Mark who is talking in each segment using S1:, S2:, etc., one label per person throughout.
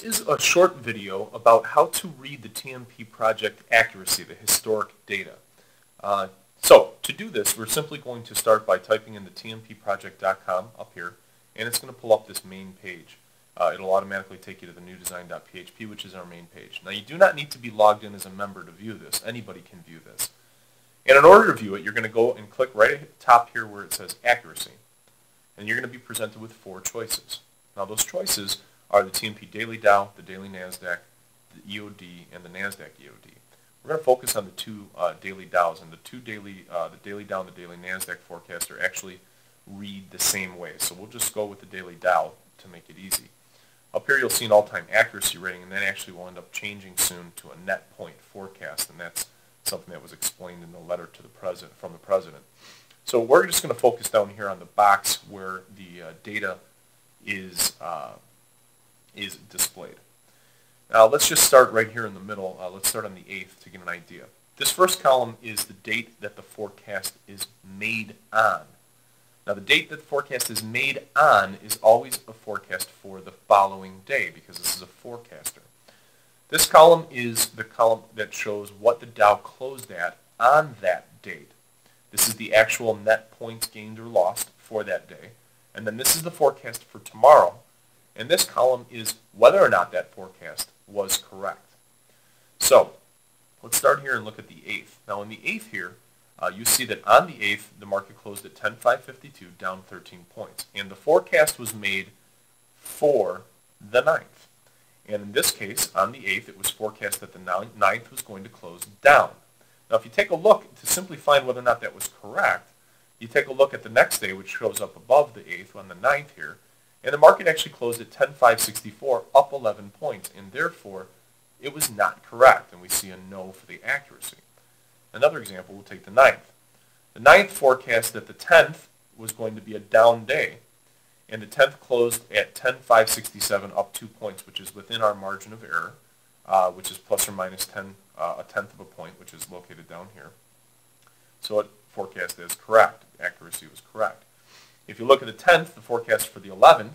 S1: This is a short video about how to read the TMP project accuracy, the historic data. So to do this, we're simply going to start by typing in the tmpproject.com up here, and it's going to pull up this main page. It'll automatically take you to the newdesign.php, which is our main page. Now you do not need to be logged in as a member to view this. Anybody can view this. And in order to view it, you're going to go and click right at the top here where it says accuracy. And you're going to be presented with 4 choices. Now those choices are the TMP Daily Dow, the Daily NASDAQ, the EOD, and the NASDAQ EOD. We're going to focus on the 2 Daily Dows, and the Daily Dow and the Daily NASDAQ forecaster actually read the same way. So we'll just go with the Daily Dow to make it easy. Up here you'll see an all-time accuracy rating, and that actually will end up changing soon to a net point forecast, and that's something that was explained in the letter to the president, from the president. So we're just going to focus down here on the box where the data is displayed. Now let's just start right here in the middle. Let's start on the 8th to get an idea. This first column is the date that the forecast is made on. Now the date that the forecast is made on is always a forecast for the following day because this is a forecaster. This column is the column that shows what the Dow closed at on that date. This is the actual net points gained or lost for that day. And then this is the forecast for tomorrow. And this column is whether or not that forecast was correct. So let's start here and look at the 8th. Now in the 8th here, you see that on the 8th, the market closed at 10,552, down 13 points. And the forecast was made for the 9th. And in this case, on the 8th, it was forecast that the 9th was going to close down. Now if you take a look to simply find whether or not that was correct, you take a look at the next day, which shows up above the 8th on the 9th here, and the market actually closed at 10,564, up 11 points, and therefore it was not correct, and we see a no for the accuracy. Another example, we'll take the 9th. The 9th forecast that the 10th was going to be a down day, and the 10th closed at 10,567, up 2 points, which is within our margin of error, which is plus or minus a tenth of a point, which is located down here. So it forecast as correct. Accuracy was correct. If you look at the 10th, the forecast for the 11th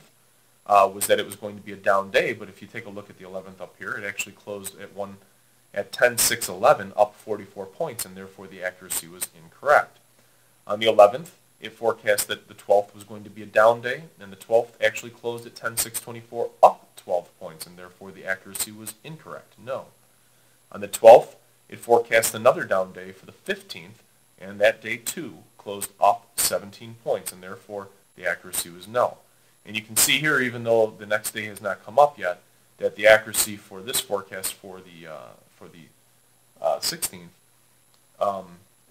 S1: was that it was going to be a down day, but if you take a look at the 11th up here, it actually closed at 10,611, up 44 points, and therefore the accuracy was incorrect. On the 11th, it forecast that the 12th was going to be a down day, and the 12th actually closed at 10,624, up 12 points, and therefore the accuracy was incorrect. No. On the 12th, it forecast another down day for the 15th, and that day too closed up 17 points, and therefore the accuracy was no. And you can see here, even though the next day has not come up yet, that the accuracy for this forecast for the 16th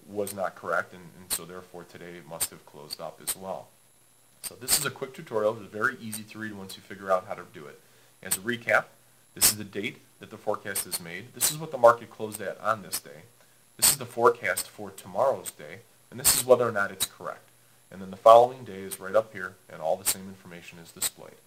S1: was not correct, and so therefore today it must have closed up as well. So this is a quick tutorial. It's very easy to read once you figure out how to do it. As a recap, this is the date that the forecast is made. This is what the market closed at on this day. This is the forecast for tomorrow's day, and this is whether or not it's correct. And then the following day is right up here, and all the same information is displayed.